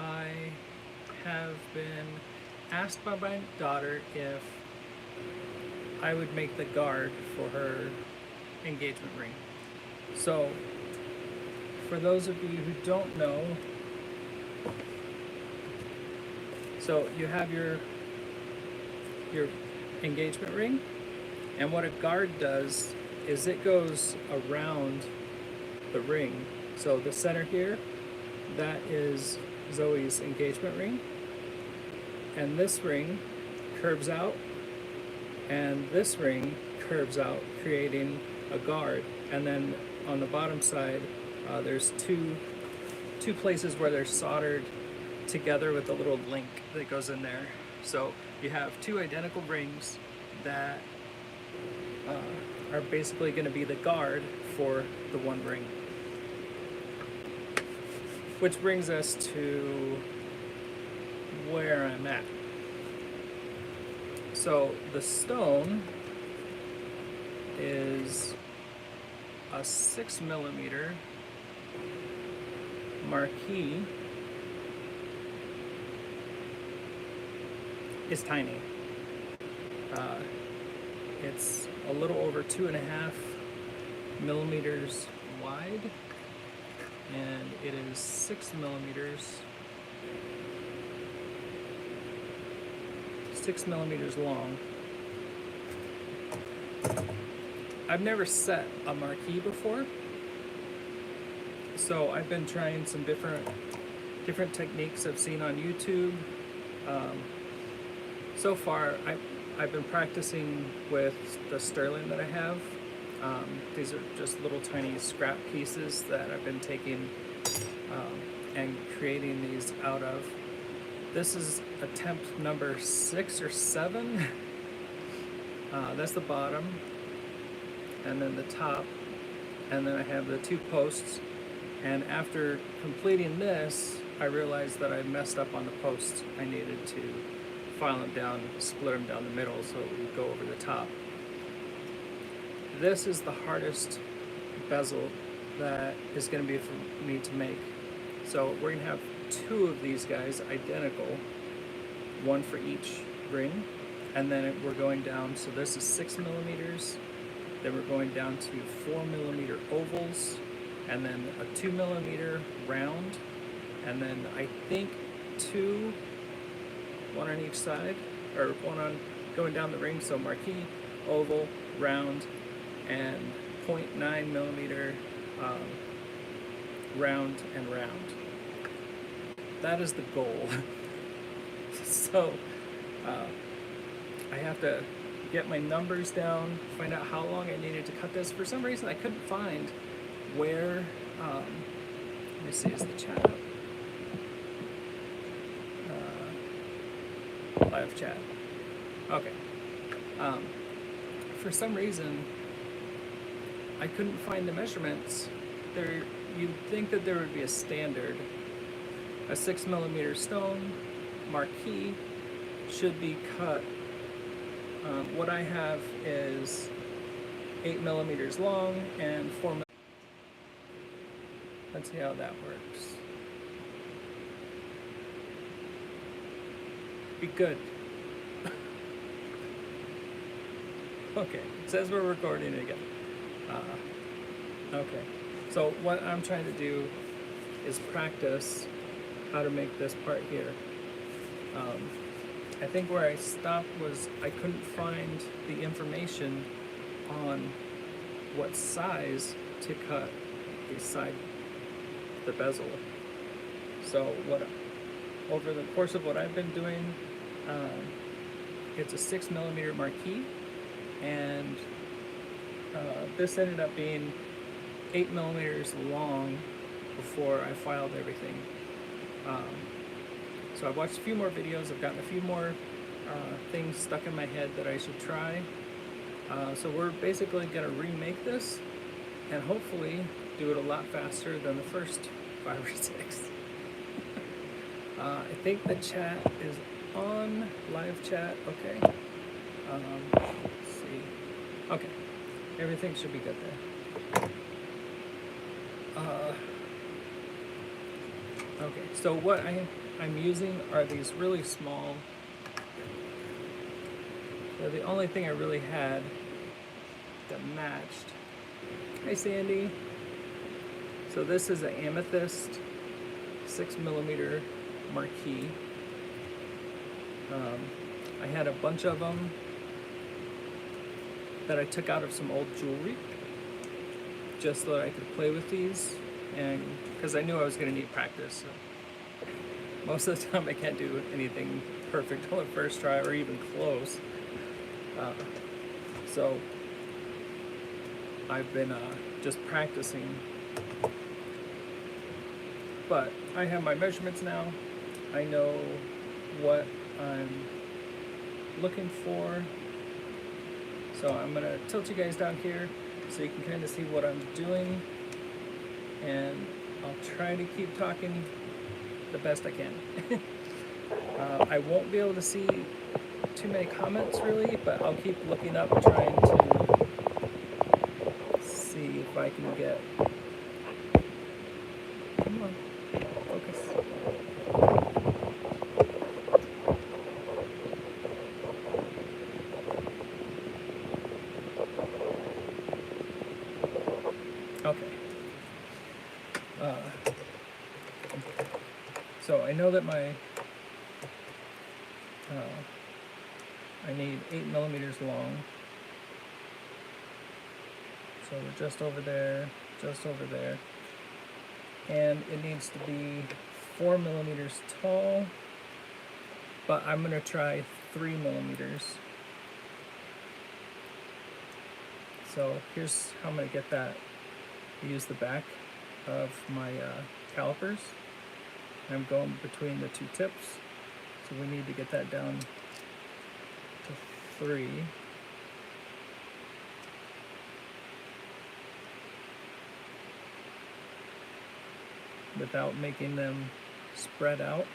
I have been asked by my daughter if I would make the guard for her engagement ring. So, for those of you who don't know, so you have your engagement ring, and what a guard does is it goes around the ring. So the center here, that is Zoe's engagement ring, and this ring curves out, and this ring curves out, creating a guard. And then on the bottom side, there's two places where they're soldered together with a little link that goes in there. So you have two identical rings that are basically going to be the guard for the one ring. Which brings us to where I'm at. So the stone is a 6mm marquis. Is tiny. It's a little over 2.5mm wide, and it is 6mm long. I've never set a marquis before, so I've been trying some different techniques I've seen on YouTube. So far, I've been practicing with the sterling that I have. These are just little tiny scrap pieces that I've been taking and creating these out of. This is attempt number 6 or 7. That's the bottom, and then the top, and then I have the 2 posts. And after completing this, I realized that I messed up on the posts. I needed to file them down, split them down the middle so it would go over the top. This is the hardest bezel that is going to be for me to make. So we're going to have 2 of these guys identical, one for each ring, and then we're going down, so this is 6mm, then we're going down to 4mm ovals, and then a 2mm round, and then I think 2, one on each side, or one on going down the ring, so marquis, oval, round, and 0.9mm round and round. That is the goal. So I have to get my numbers down, find out how long I needed to cut this. For some reason I couldn't find where, let me see, is the chat up? Live chat. Okay. For some reason, I couldn't find the measurements. You'd think that there would be a standard. A 6mm stone marquis should be cut. What I have is 8mm long and 4mm. Let's see how that works. Be good. Okay, it says we're recording again. Okay, so what I'm trying to do is practice how to make this part here. I think where I stopped was I couldn't find the information on what size to cut the bezel. So over the course of what I've been doing, it's a 6mm marquis, and this ended up being 8mm long before I filed everything. So I've watched a few more videos, I've gotten a few more things stuck in my head that I should try. So we're basically going to remake this and hopefully do it a lot faster than the first 5 or 6. I think the chat is on, live chat, okay. Let's see. Okay, everything should be good there. Okay, so what I I'm using are these really small. They're the only thing I really had that matched. Hi Sandy. So this is an amethyst 6mm marquis. I had a bunch of them that I took out of some old jewelry just so that I could play with these, and because I knew I was going to need practice. So most of the time I can't do anything perfect on the first try or even close. So I've been just practicing, but I have my measurements now. I know what I'm looking for. So I'm gonna tilt you guys down here so you can kind of see what I'm doing, and I'll try to keep talking the best I can. I won't be able to see too many comments really, but I'll keep looking up trying to see if I can get, come on, focus. Okay. So I know that I need 8mm long. So we're just over there, and it needs to be 4mm tall, but I'm gonna try 3mm. So here's how I'm gonna get that. I use the back of my calipers. I'm going between the two tips, so we need to get that down to 3. Without making them spread out.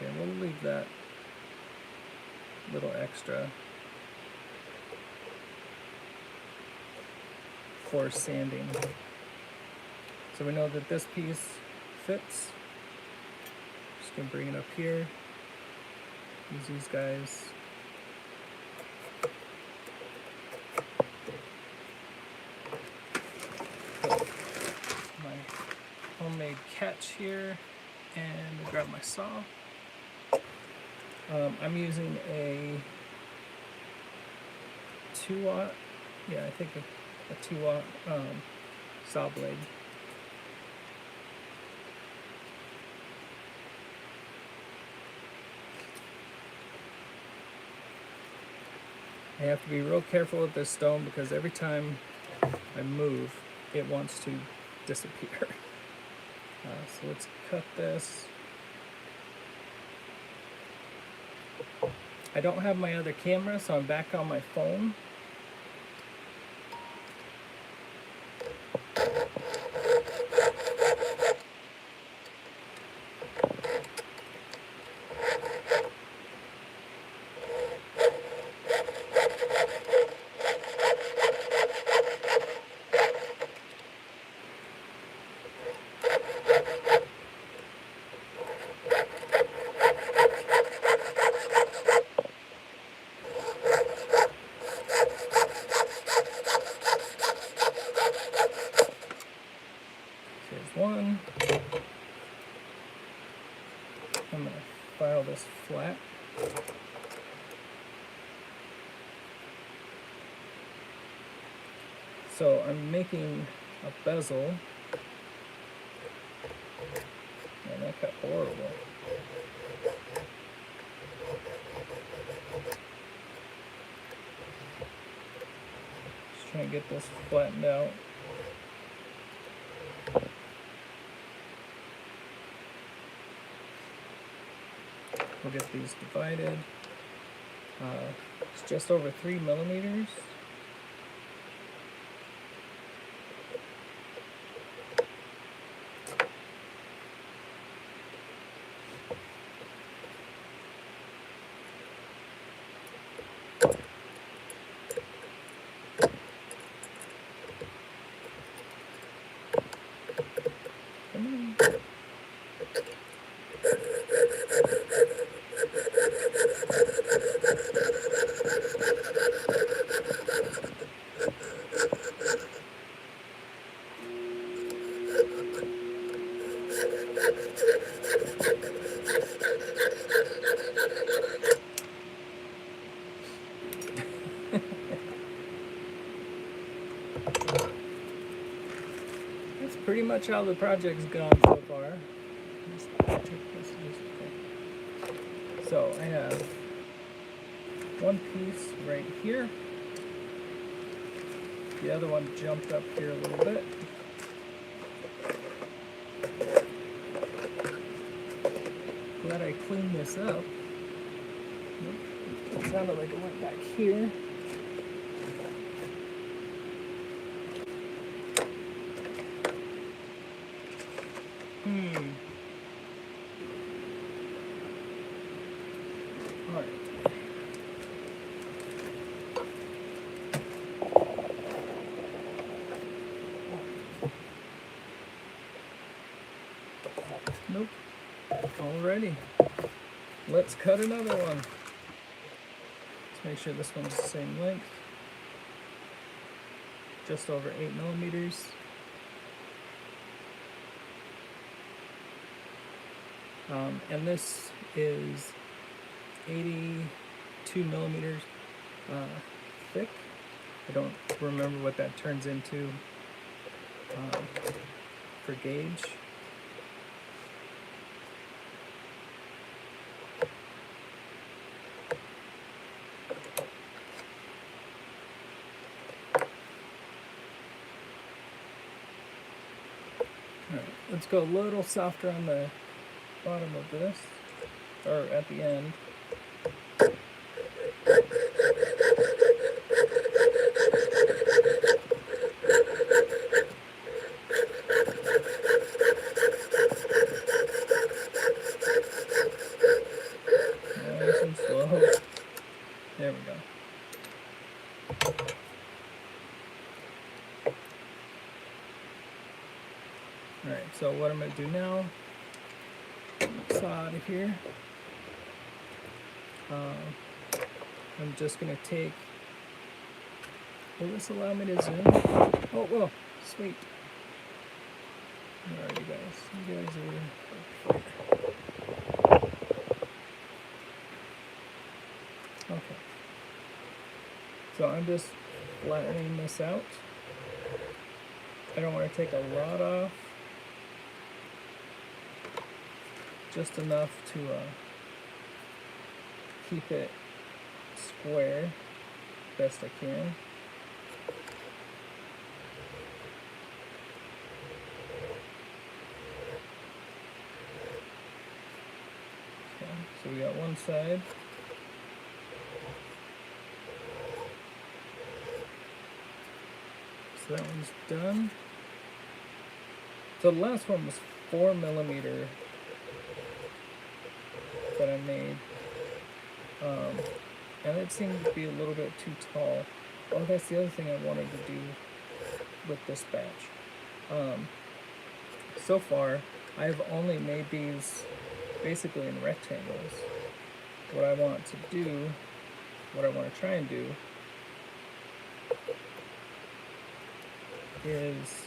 Okay, we'll leave that little extra for sanding. So we know that this piece fits. Just gonna bring it up here. Use these guys. Put my homemade catch here and grab my saw. I'm using a 2-watt, yeah, I think a 2-watt saw blade. I have to be real careful with this stone because every time I move, it wants to disappear. So let's cut this. I don't have my other camera, so I'm back on my phone. One. I'm going to file this flat. So I'm making a bezel. And that got horrible. Just trying to get this flattened out. We'll get these divided. It's just over 3 millimeters. That's pretty much how the project's gone so far. So I have one piece right here. The other one jumped up here a little bit. Glad I cleaned this up. It sounded like it went back here. Alright. Nope. Alrighty. Let's cut another one. Let's make sure this one's the same length. Just over 8 millimeters. And this is 82 millimeters thick. I don't remember what that turns into for gauge. Alright, let's go a little softer on the bottom of this, or at the end. Nice and slow. There we go. Alright, so what I'm going to do now, saw out of here. I'm just going to take, will this allow me to zoom? Oh, whoa, sweet. Where are you guys? You guys are up here. Okay. So I'm just flattening this out. I don't want to take a lot off. Just enough to keep it square best I can. Okay, so we got one side. So that one's done. So the last one was 4 millimeter that I made, and it seemed to be a little bit too tall. Oh, that's the other thing I wanted to do with this batch. So far, I've only made these basically in rectangles. What I want to do, what I want to try and do, is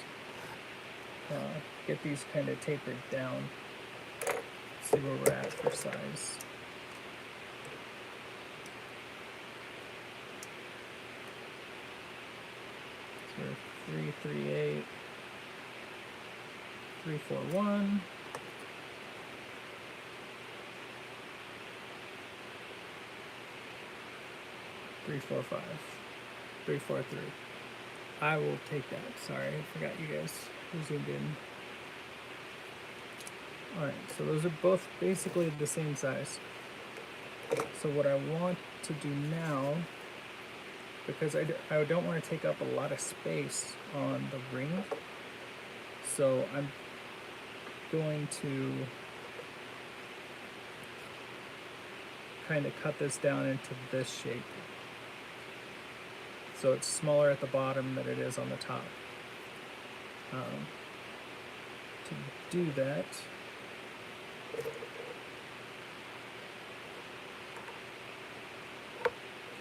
get these kind of tapered down. See where we're at for size. So 338, 341, 345, 343. I will take that. Sorry, I forgot you guys zoomed in. Alright, so those are both basically the same size. So what I want to do now, because I don't want to take up a lot of space on the ring, so I'm going to kind of cut this down into this shape. So it's smaller at the bottom than it is on the top. To do that,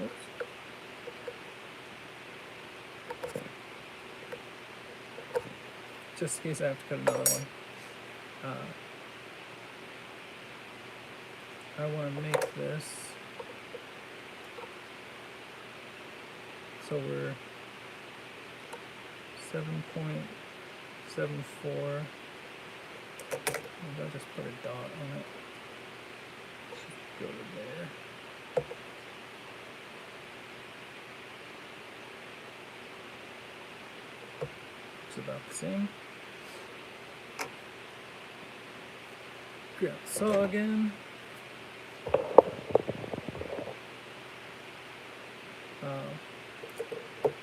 oops. Just in case I have to cut another one. I want to make this so we're 7.74. Maybe I'll just put a dot on it. Go to there. It's about the same. Grab the saw again.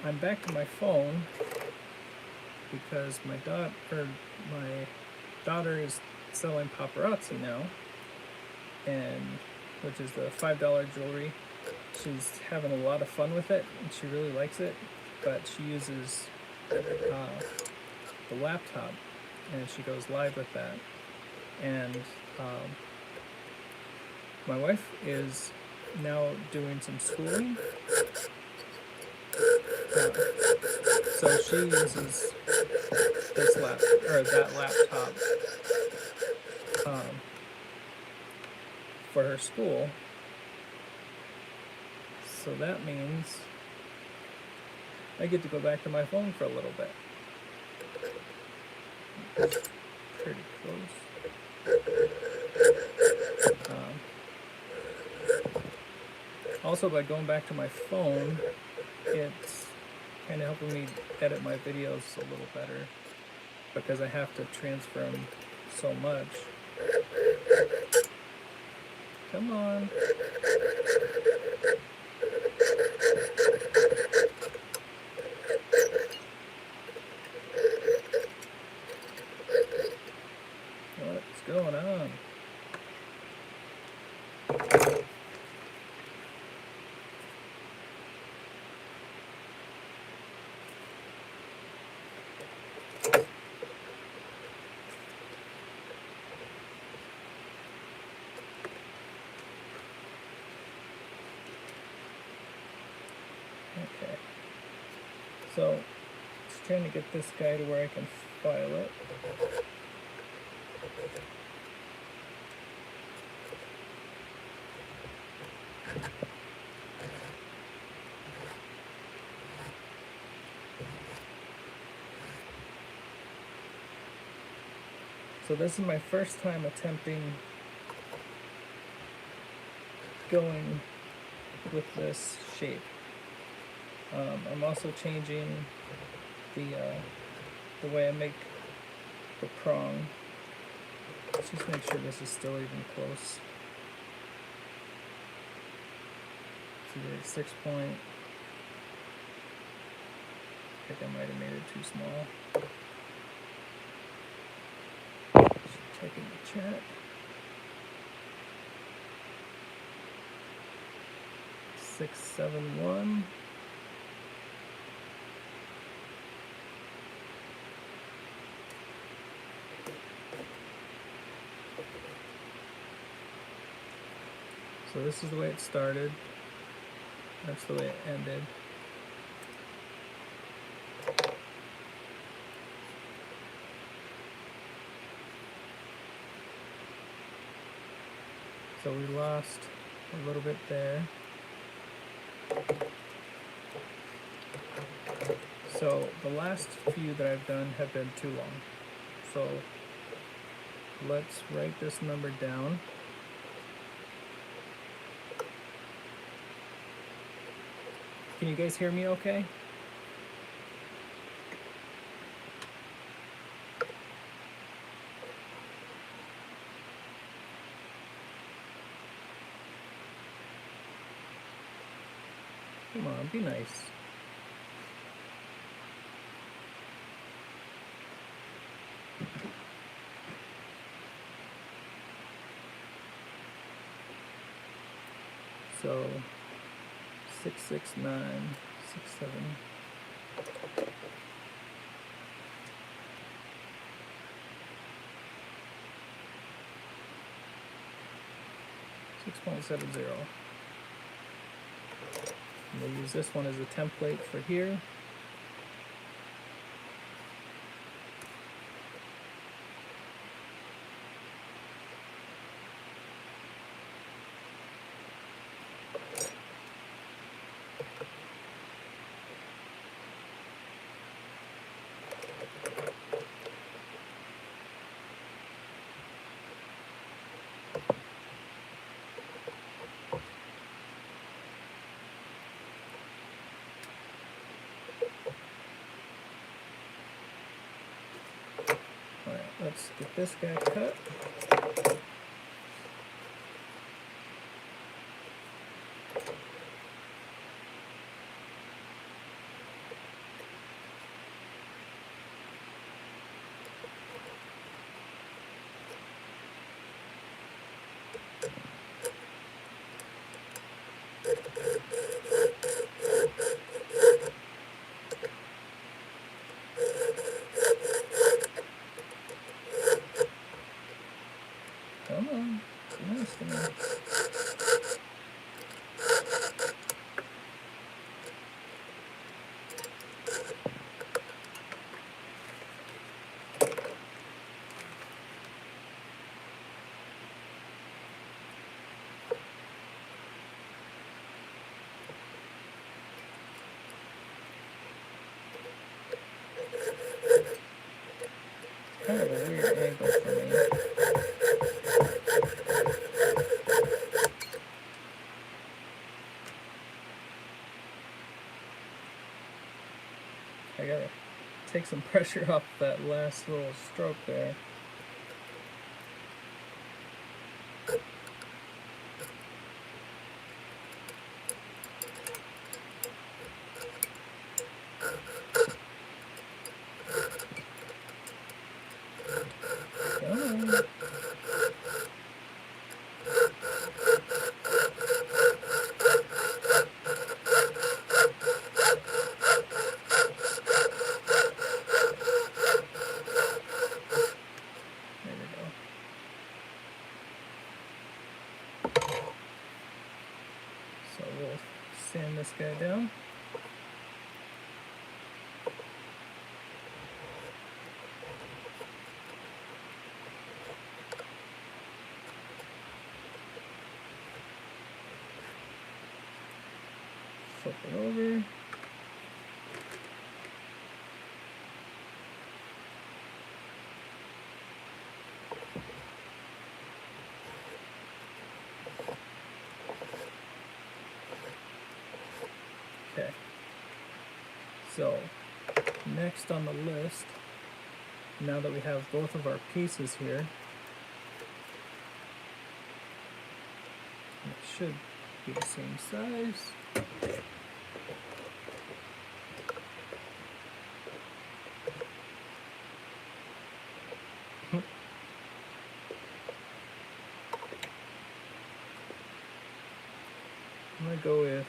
I'm back to my phone because my daughter is selling paparazzi now, and which is the $5 jewelry. She's having a lot of fun with it, and she really likes it, but she uses the laptop, and she goes live with that. And my wife is now doing some schooling, so she uses that laptop for her school. So that means I get to go back to my phone for a little bit. Pretty close. Also, by going back to my phone, it's kind of helping me edit my videos a little better because I have to transfer them so much. Come on. What's going on? Okay, so just trying to get this guy to where I can file it. So this is my first time attempting going with this shape. I'm also changing the way I make the prong. Let's just make sure this is still even close. So it's 6 point. I think I might have made it too small. Just checking the chat. 671. So this is the way it started. That's the way it ended. So we lost a little bit there. So the last few that I've done have been too long. So let's write this number down. Can you guys hear me okay? Come on, be nice. So 669, 67. .70. And we'll use this one as a template for here. let's get this guy cut. Come on, be nice to me. Kind of a weird angle for me. I gotta take some pressure off that last little stroke there. Come on. So we'll sand this guy down. Flip it over. Okay, so next on the list, now that we have both of our pieces here, it should be the same size. I'm going to go with,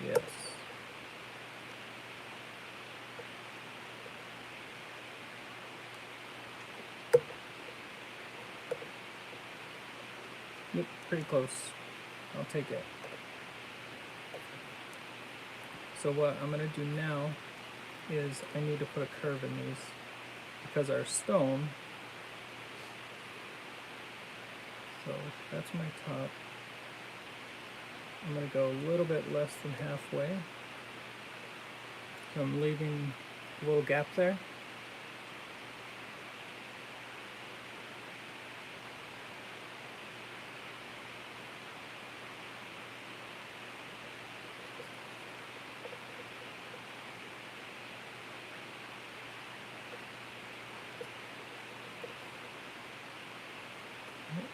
yes. Yep, pretty close. I'll take it. So what I'm going to do now is I need to put a curve in these because our stone, so that's my top. I'm going to go a little bit less than halfway. So I'm leaving a little gap there.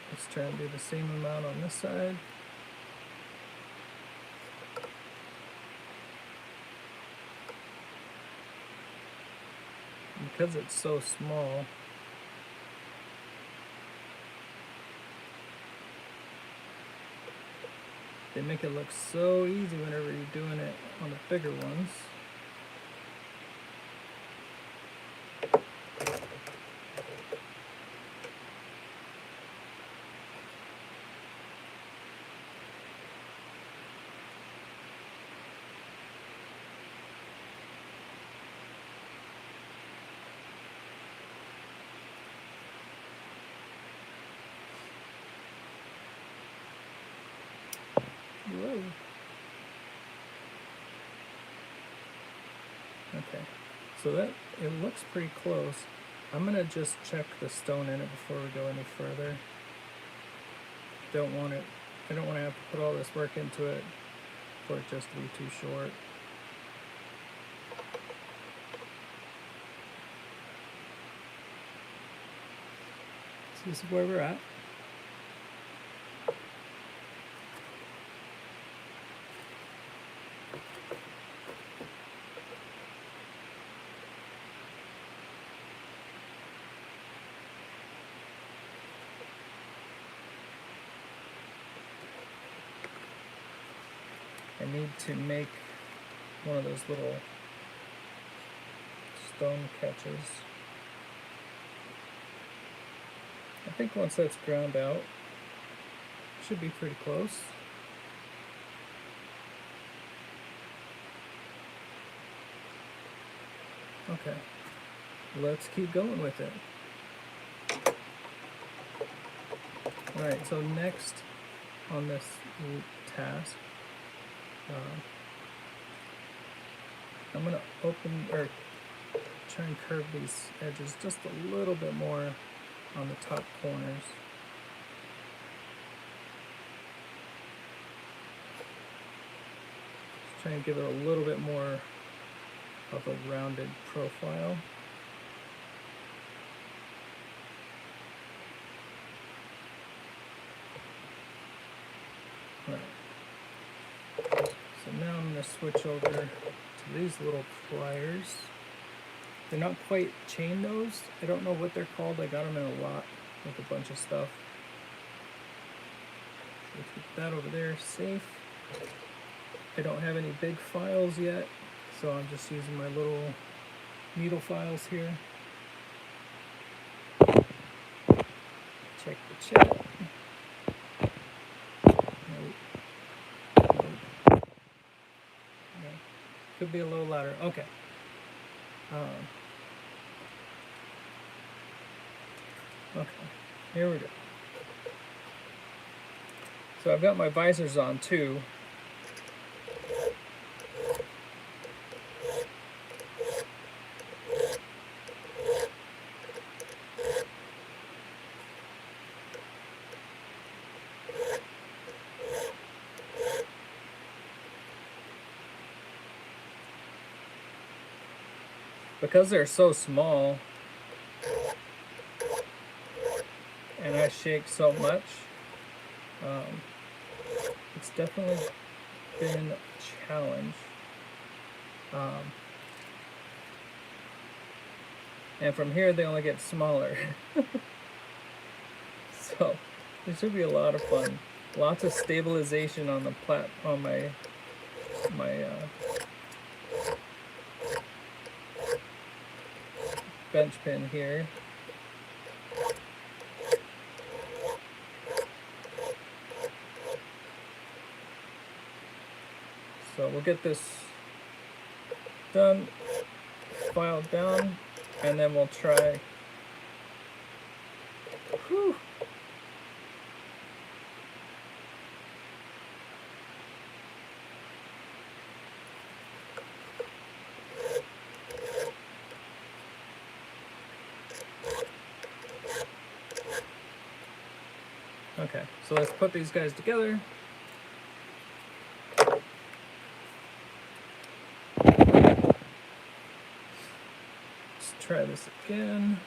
Let's try and do the same amount on this side. Because it's so small, they make it look so easy whenever you're doing it on the bigger ones. Whoa. Okay, so that it looks pretty close. I'm gonna just check the stone in it before we go any further. I don't want to have to put all this work into it for it just to be too short. So this is where we're at. I need to make one of those little stone catches. I think once that's ground out, should be pretty close. Okay, let's keep going with it. Alright, so next on this task, I'm going to open or try and curve these edges just a little bit more on the top corners. Just try and give it a little bit more of a rounded profile. Right. So now I'm going to switch over to these little pliers. They're not quite chain nosed. I don't know what they're called. I got them in a lot with a bunch of stuff. So keep that over there safe. I don't have any big files yet, so I'm just using my little needle files here. Check the chat. Nope. Yeah. Could be a little louder. Okay. Okay, here we go. So I've got my visors on too. Because they're so small and I shake so much, it's definitely been a challenge. And from here they only get smaller. So this should be a lot of fun. Lots of stabilization on the on my bench pin here. So we'll get this done, filed down, and then we'll try. Whew. Okay, so let's put these guys together. Let's try this again.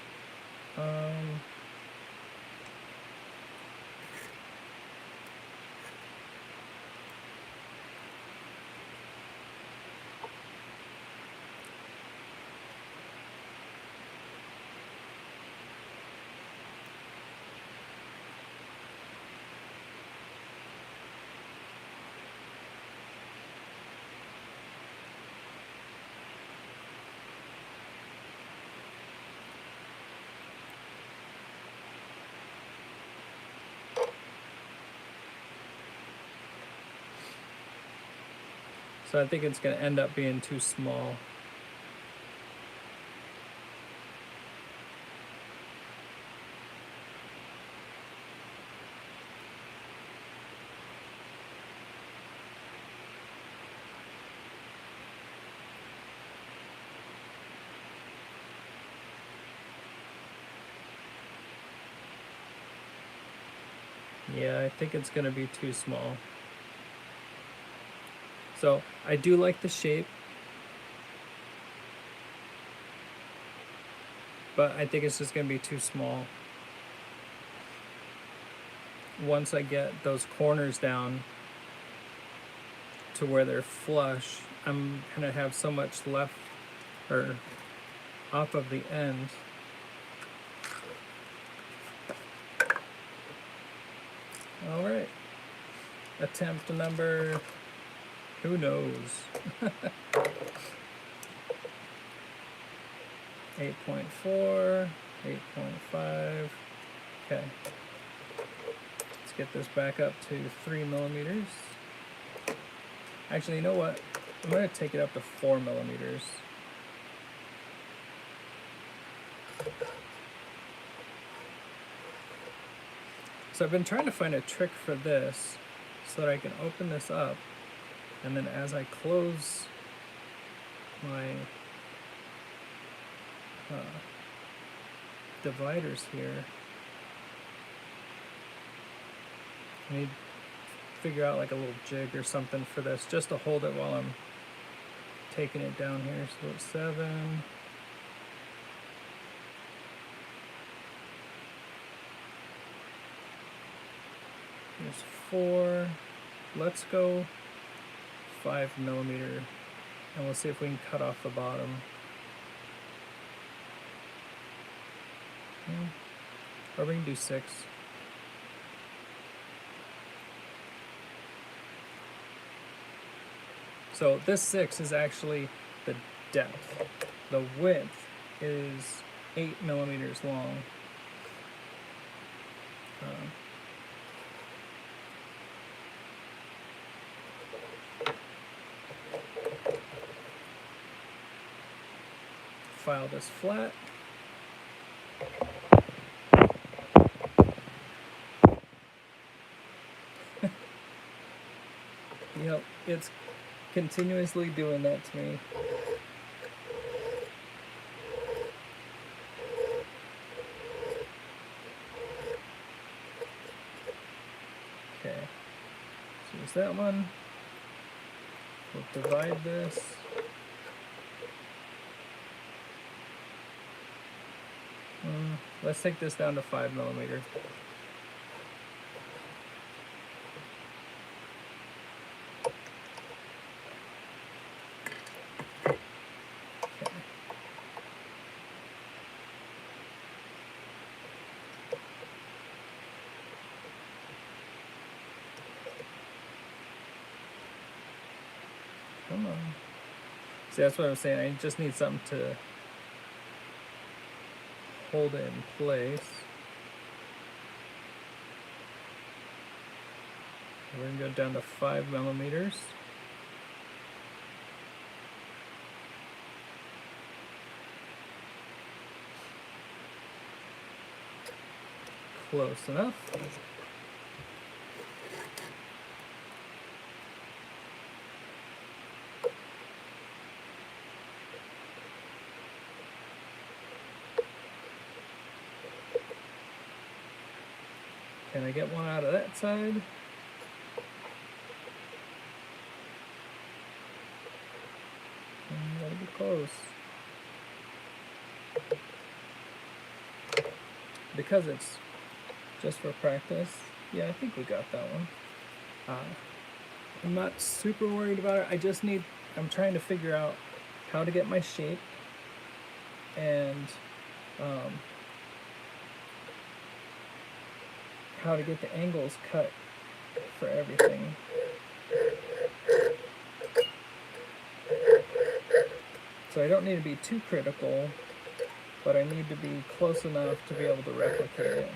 So I think it's going to end up being too small. Yeah, I think it's going to be too small. So I do like the shape, but I think it's just going to be too small. once I get those corners down to where they're flush, I'm gonna have so much left or off of the end. All right, attempt number, who knows? 8.4, 8.5, okay. Let's get this back up to 3 millimeters. Actually, you know what? I'm gonna take it up to 4 millimeters. So I've been trying to find a trick for this so that I can open this up, and then as I close my dividers here, I need to figure out like a little jig or something for this just to hold it while I'm taking it down here. So it's 7. Here's 4. Let's go 5 millimeter, and we'll see if we can cut off the bottom. Or we can do 6. So this 6 is actually the depth. The width is 8 millimeters long. File this flat. Yep, it's continuously doing that to me. Okay, so there's that one. We'll divide this. Let's take this down to 5 millimeter. Come on. See, that's what I'm saying. I just need something to hold it in place. We're going to go down to 5 millimeters. Close enough. Can I get one out of that side? That'll be close. Because it's just for practice, yeah, I think we got that one. I'm not super worried about it. I just need, I'm trying to figure out how to get my shape and how to get the angles cut for everything. So I don't need to be too critical, but I need to be close enough to be able to replicate it.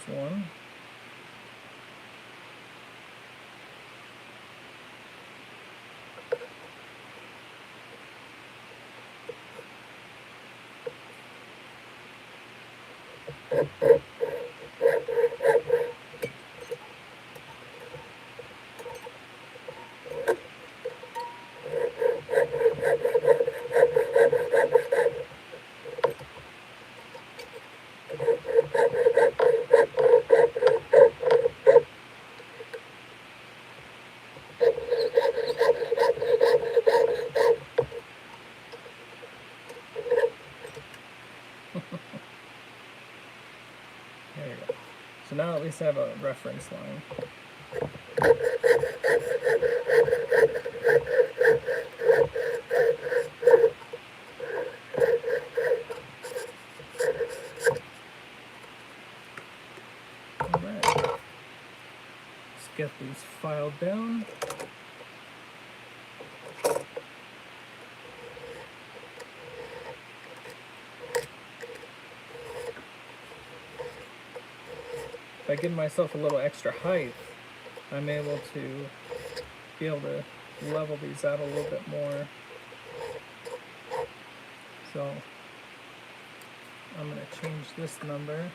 One. So now at least I have a reference line. Alright. Let's get these filed down. If I give myself a little extra height, I'm able to level these out a little bit more. So I'm going to change this number.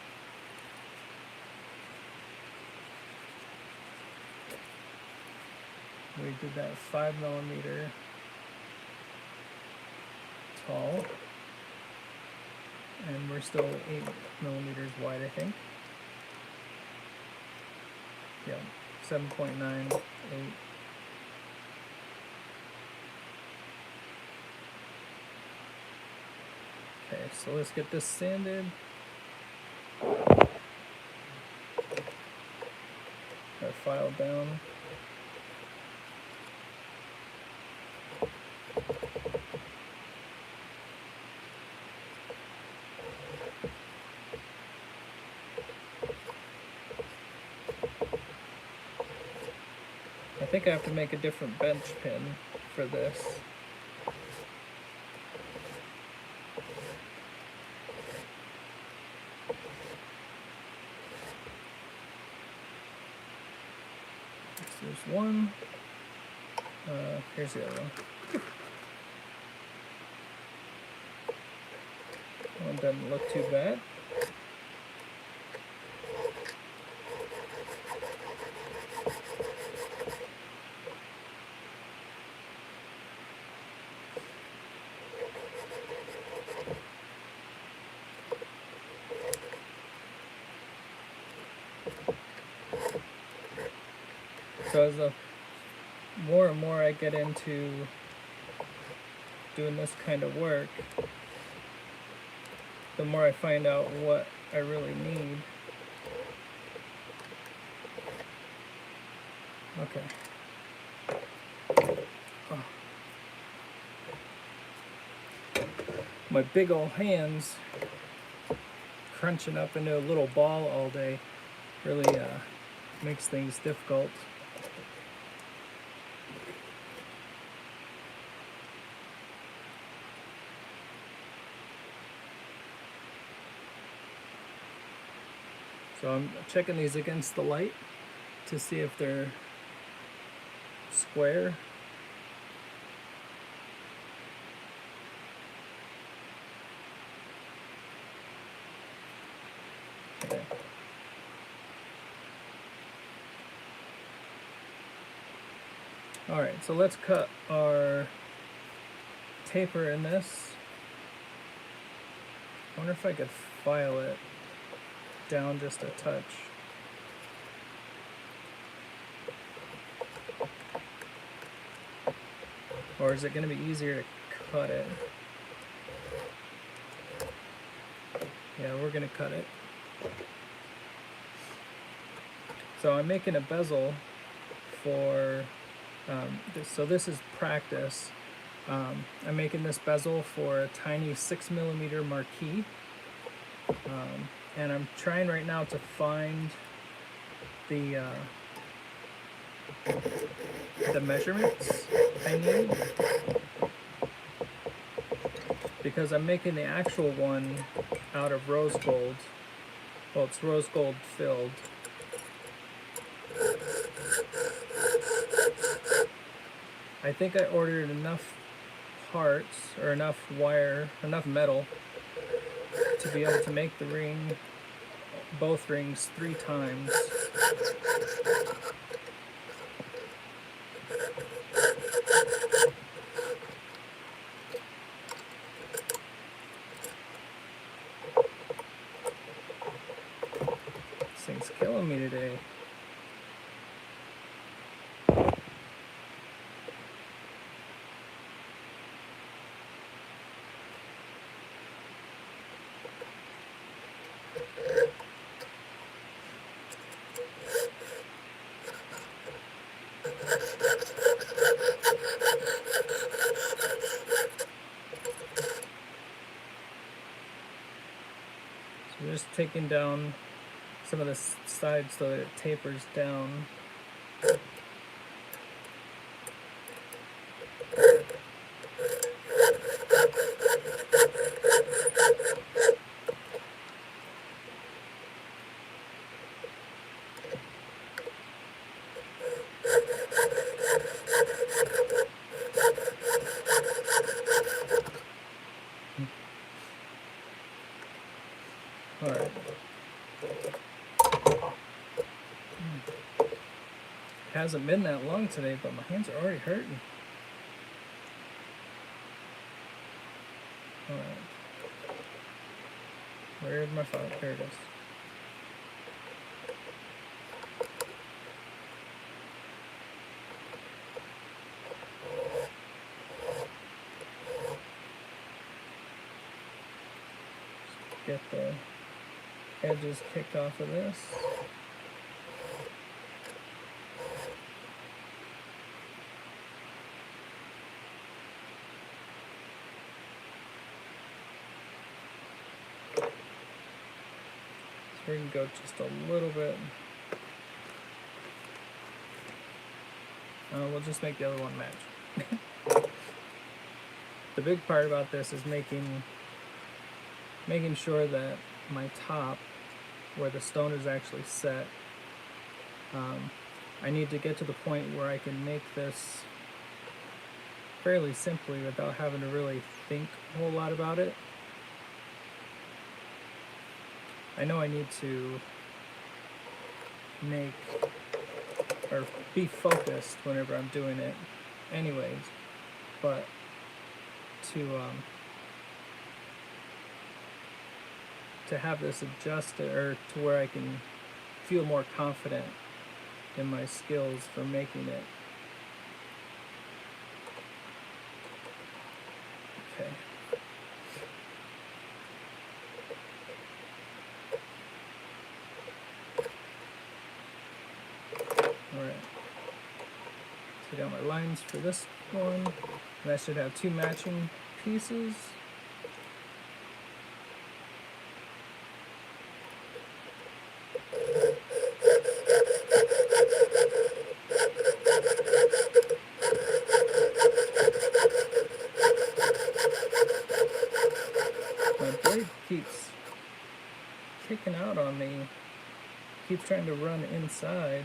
We did that 5mm tall, and we're still 8mm wide, I think. Yeah, 7.98. Okay, so let's get this sanded. Our file down. I think I have to make a different bench pin for this. There's one. Here's the other one. One doesn't look too bad. So as more and more I get into doing this kind of work, the more I find out what I really need. Okay. Oh. My big old hands crunching up into a little ball all day really makes things difficult. So I'm checking these against the light to see if they're square. Okay. All right, so let's cut our taper in this. I wonder if I could file it down just a touch. Or is it going to be easier to cut it? Yeah, we're going to cut it. So I'm making a bezel for, so this is practice. I'm making this bezel for a tiny 6mm marquis. And I'm trying right now to find the measurements I need, because I'm making the actual one out of rose gold. Well, it's rose gold filled. I think I ordered enough parts, or enough wire, enough metal to be able to make the ring, both rings, 3 times. This thing's killing me today. just taking down some of the sides so that it tapers down. Alright. It hasn't been that long today, but my hands are already hurting. Alright. Where's my file? There it is. Get the edges kicked off of this. So we can go just a little bit. We'll just make the other one match. The big part about this is making sure that my top, where the stone is actually set, I need to get to the point where I can make this fairly simply without having to really think a whole lot about it. I know I need to make or be focused whenever I'm doing it anyways, but to have this adjusted, or to where I can feel more confident in my skills for making it. Okay. Alright. So I got my lines for this one, and I should have two matching pieces. Keeps kicking out on me, keeps trying to run inside.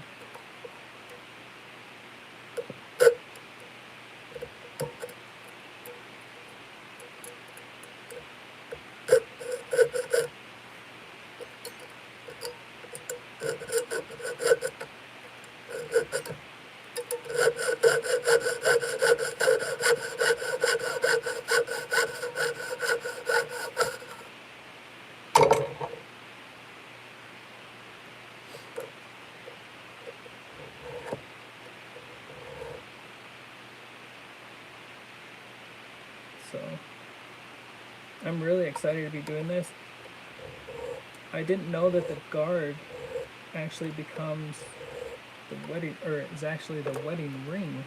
So I'm really excited to be doing this. I didn't know that the guard actually becomes the wedding, or is actually the wedding ring.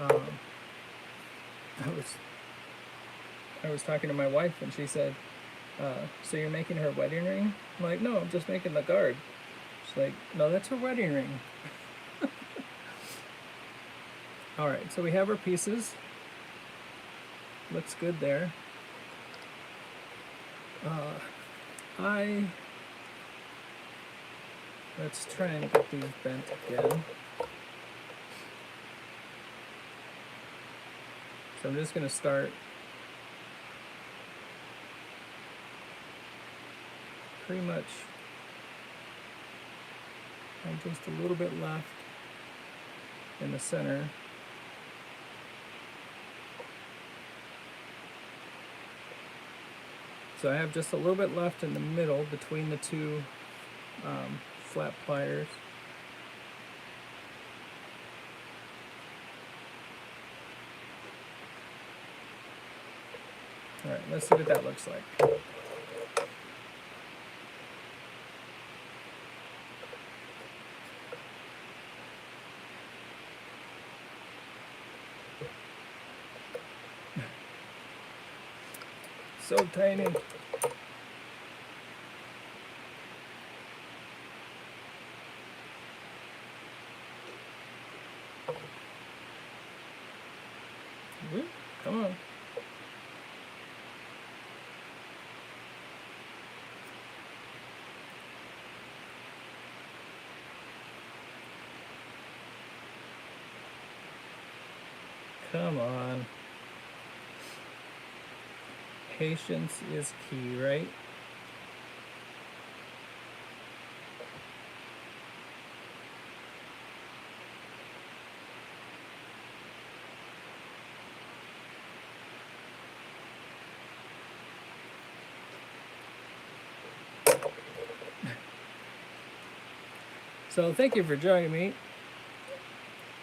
I was talking to my wife and she said, so you're making her wedding ring? I'm like, no, I'm just making the guard. She's like, no, that's her wedding ring. Alright, so we have our pieces. Looks good there. Let's try and get these bent again. So I'm just going to start pretty much, and just a little bit left in the center. So I have just a little bit left in the middle between the two flat pliers. Alright, let's see what that looks like. So tiny. Come on. Come on. Patience is key, right? So thank you for joining me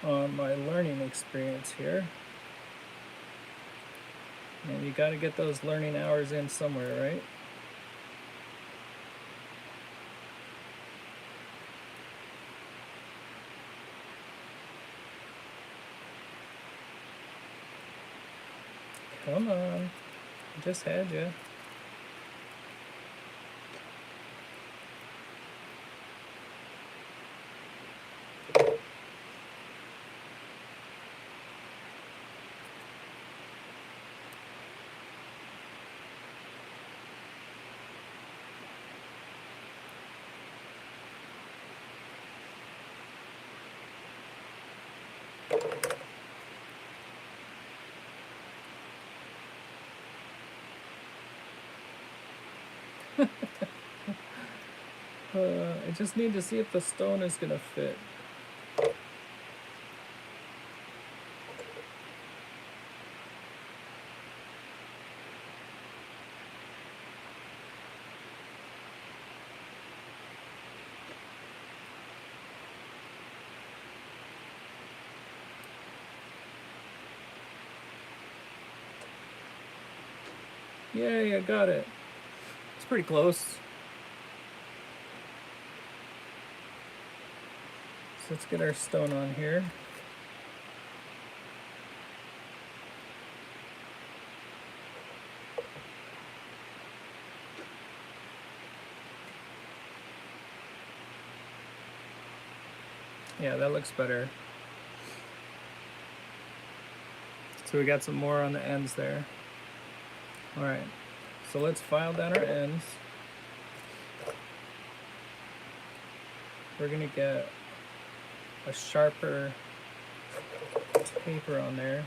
on my learning experience here. And you got to get those learning hours in somewhere, right? Come on. I just had you. I just need to see if the stone is going to fit. Yay, I got it. It's pretty close. So let's get our stone on here. Yeah, that looks better. So we got some more on the ends there. All right, so let's file down our ends. We're gonna get a sharper taper on there.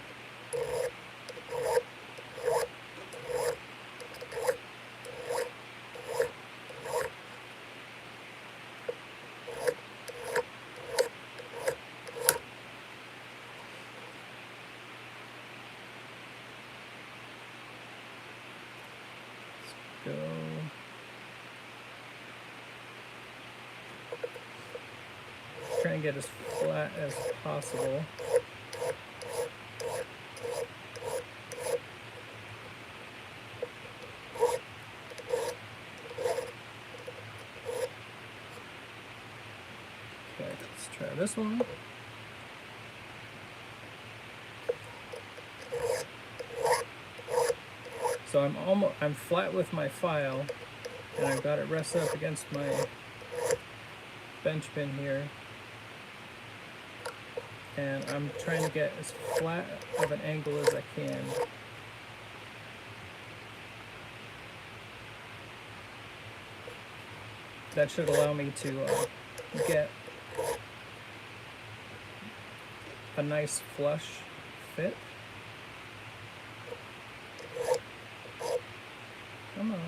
Let's go. Try and get as flat as possible. Okay, let's try this one. So I'm flat with my file, and I've got it rested up against my bench pin here. And I'm trying to get as flat of an angle as I can. That should allow me to get a nice flush fit. Come on.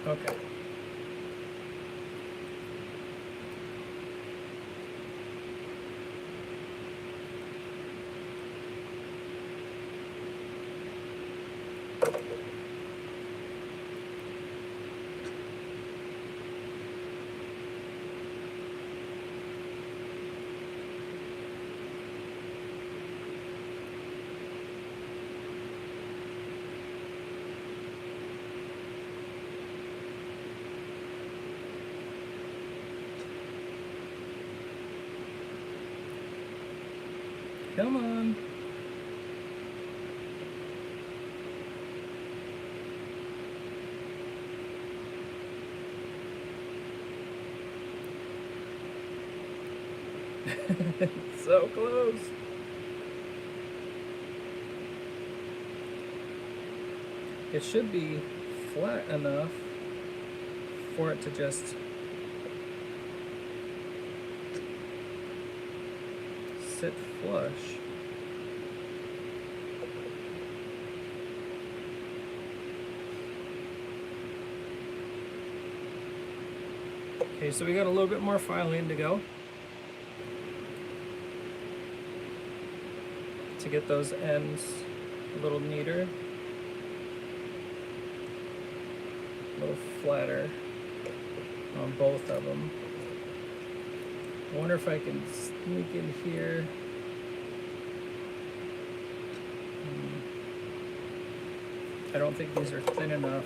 Okay. Come on. So close. It should be flat enough for it to just sit flush. Okay, so we got a little bit more filing to go to get those ends a little neater, a little flatter on both of them. I wonder if I can sneak in here. I don't think these are thin enough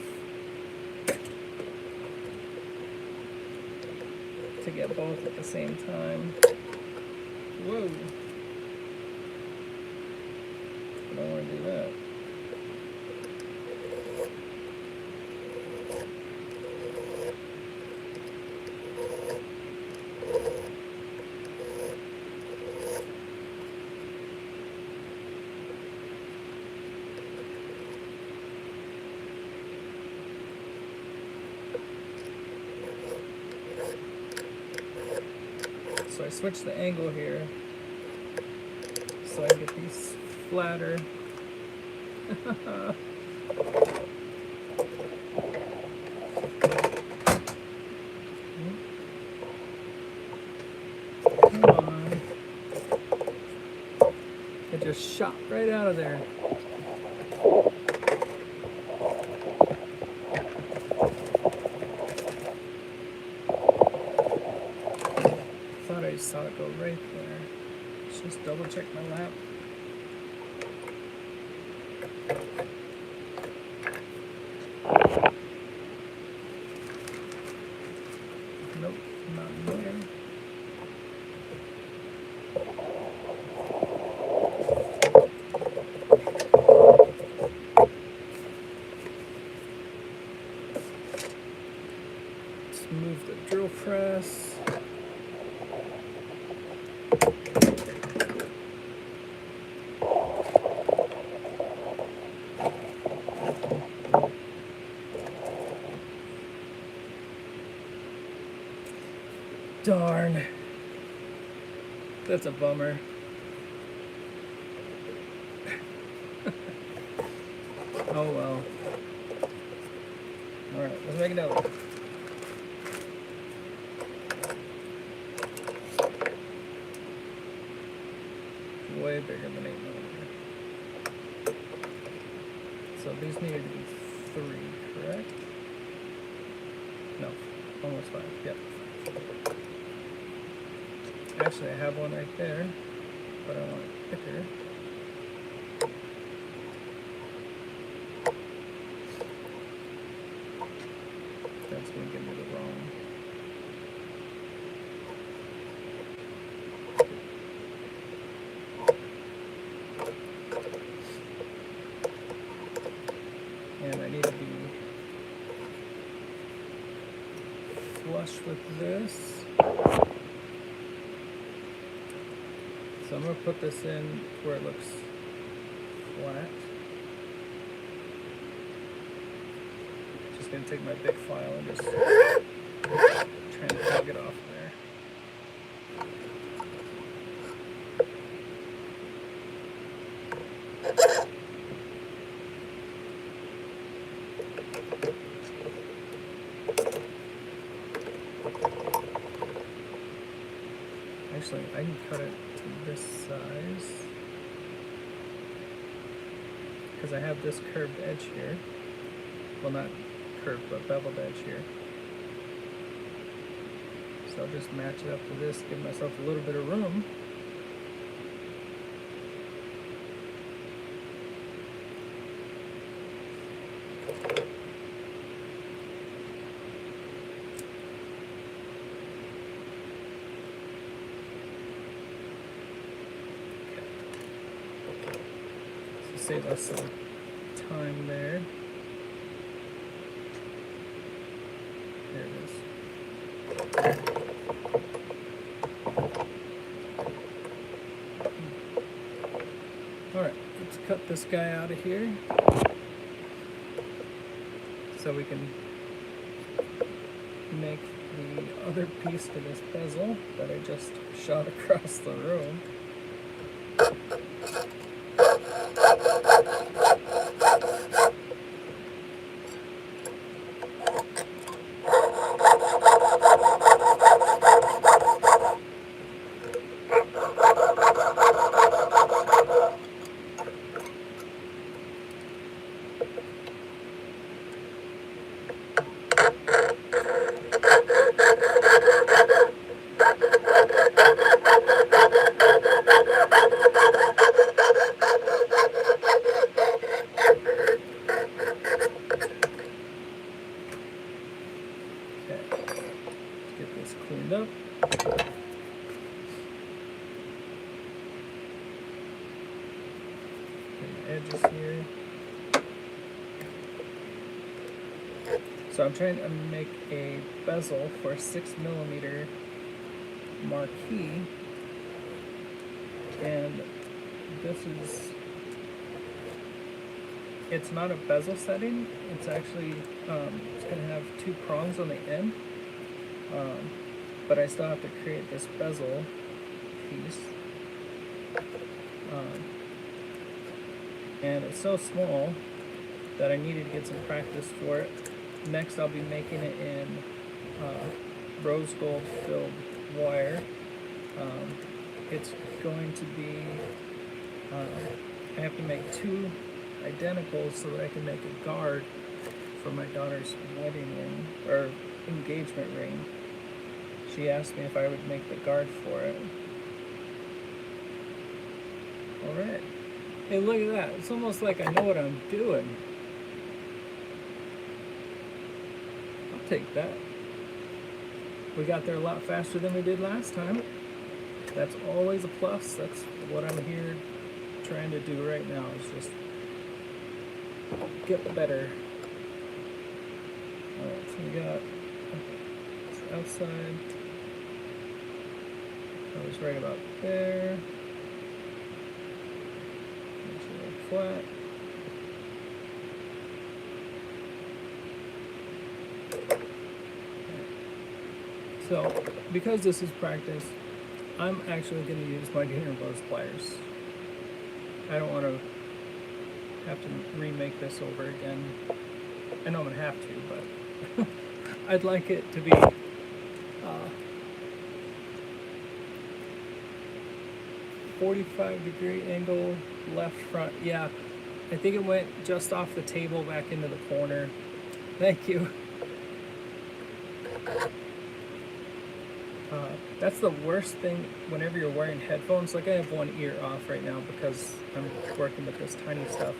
to get both at the same time. Whoa! I don't want to do that. So I switch the angle here so I can get these flatter. Come on. It just shot right out of there. I saw it go right there. Let's just double check my lap. Nope, not there. Let's move the drill press. Darn. That's a bummer. Oh well. Alright, let's make another one. Way bigger than 8mm. So these needed to be 3, correct? No, almost 5. Yep. Actually, I have one right there, but I want it thicker. That's going to give me the wrong. And I need to be flush with this. So I'm going to put this in where it looks flat. Just going to take my big file and just try and tug it off there. Actually, I can cut it to this size because I have this curved edge here. Well, not curved, but beveled edge here. So I'll just match it up to this, give myself a little bit of room. save us some time there. There it is. Alright, let's cut this guy out of here so we can make the other piece to this bezel that I just shot across the room. Cleaned up. The edges here. So I'm trying to make a bezel for a 6mm marquis, and this is, it's not a bezel setting, it's actually, it's going to have 2 prongs on the end. But I still have to create this bezel piece. And it's so small that I needed to get some practice for it. Next I'll be making it in rose gold filled wire. It's going to be, I have to make 2 identicals so that I can make a guard for my daughter's wedding ring, or engagement ring. She asked me if I would make the guard for it. Alright. Hey, look at that. It's almost like I know what I'm doing. I'll take that. We got there a lot faster than we did last time. That's always a plus. That's what I'm here trying to do right now, is just get better. Alright, so we got outside. I was right about there. Make sure they're flat. So, because this is practice, I'm actually going to use my Gainer Buzz pliers. I don't want to have to remake this over again. I know I'm going to have to, but I'd like it to be 45-degree angle left front. Yeah, I think it went just off the table back into the corner. Thank you. That's the worst thing whenever you're wearing headphones. Like, I have one ear off right now because I'm working with this tiny stuff.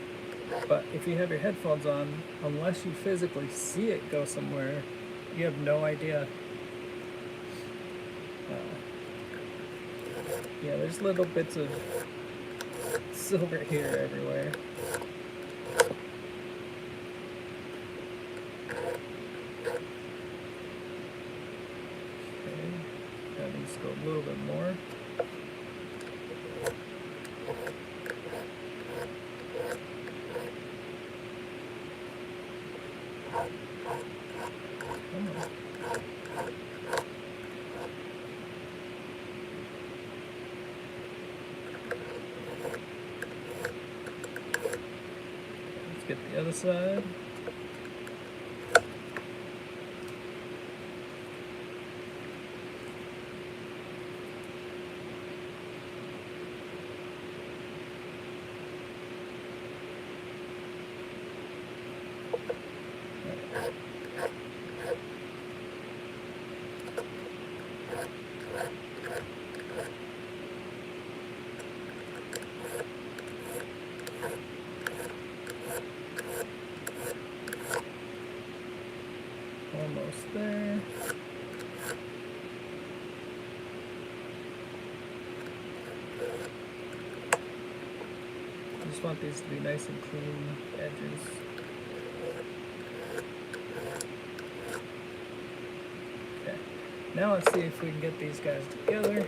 But if you have your headphones on, unless you physically see it go somewhere, you have no idea. Yeah, there's little bits of silver here everywhere. Okay, that needs to go a little bit more. Get the other side. just want these to be nice and clean edges. Okay, now let's see if we can get these guys together.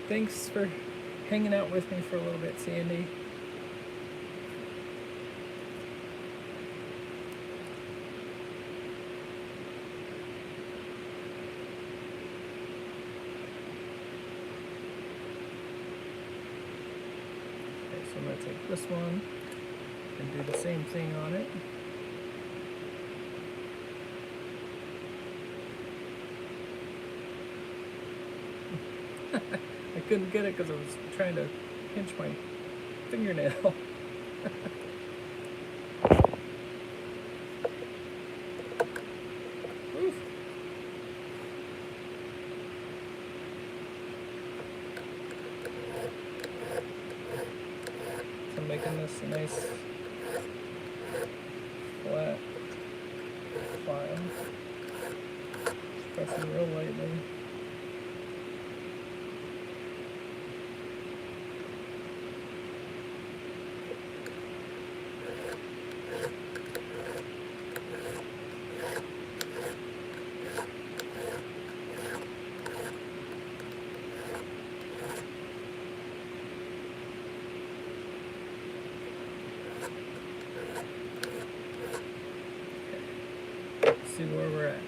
Thanks for hanging out with me for a little bit, Sandy. So I'm going to take this one and do the same thing on it. I couldn't get it because I was trying to pinch my fingernail. Oof. So I'm making this a nice flat file. Just pressing real lightly. See where we're at.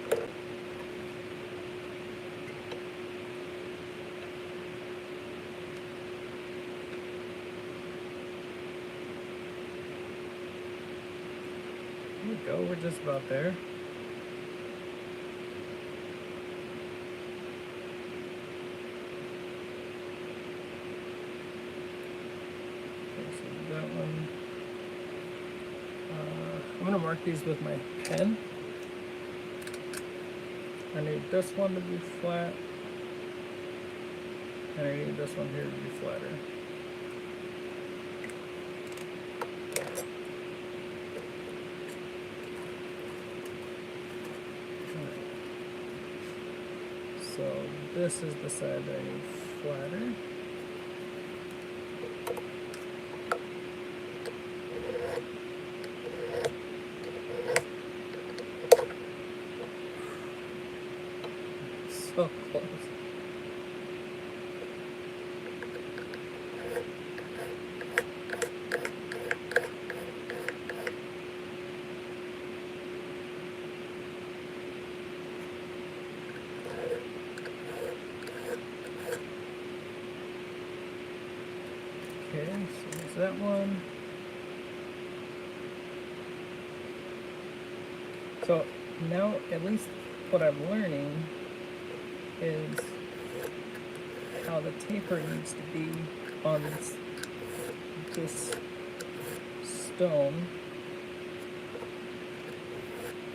There we go, we're just about there. Okay, so that one. I'm going to mark these with my pen. I need this one to be flat, and I need this one here to be flatter. Right. So this is the side that I need flatter. So close. Okay, so there's that one. So now at least what I'm learning is how the taper needs to be on this stone.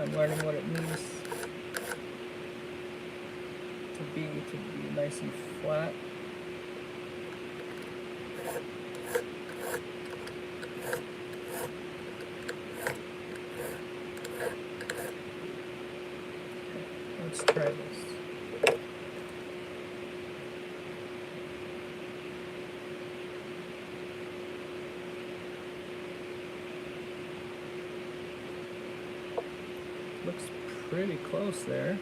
I'm learning what it needs to be nice and flat. Let's try this. Looks pretty close there.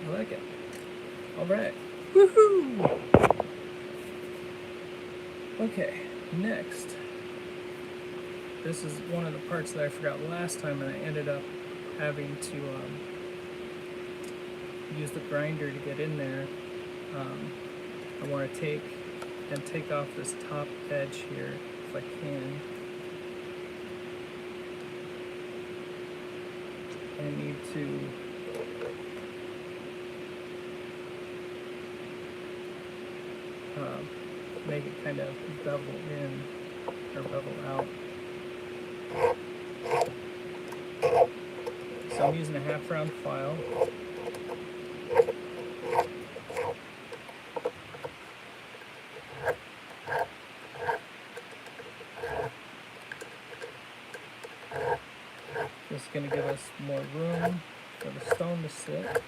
I like it. All right. Woohoo! Okay, next. This is one of the parts that I forgot last time, and I ended up having to use the grinder to get in there. I want to take off this top edge here if I can. I need to make it kind of bevel in or bevel out. So I'm using a half round file. This is going to give us more room for the stone to sit.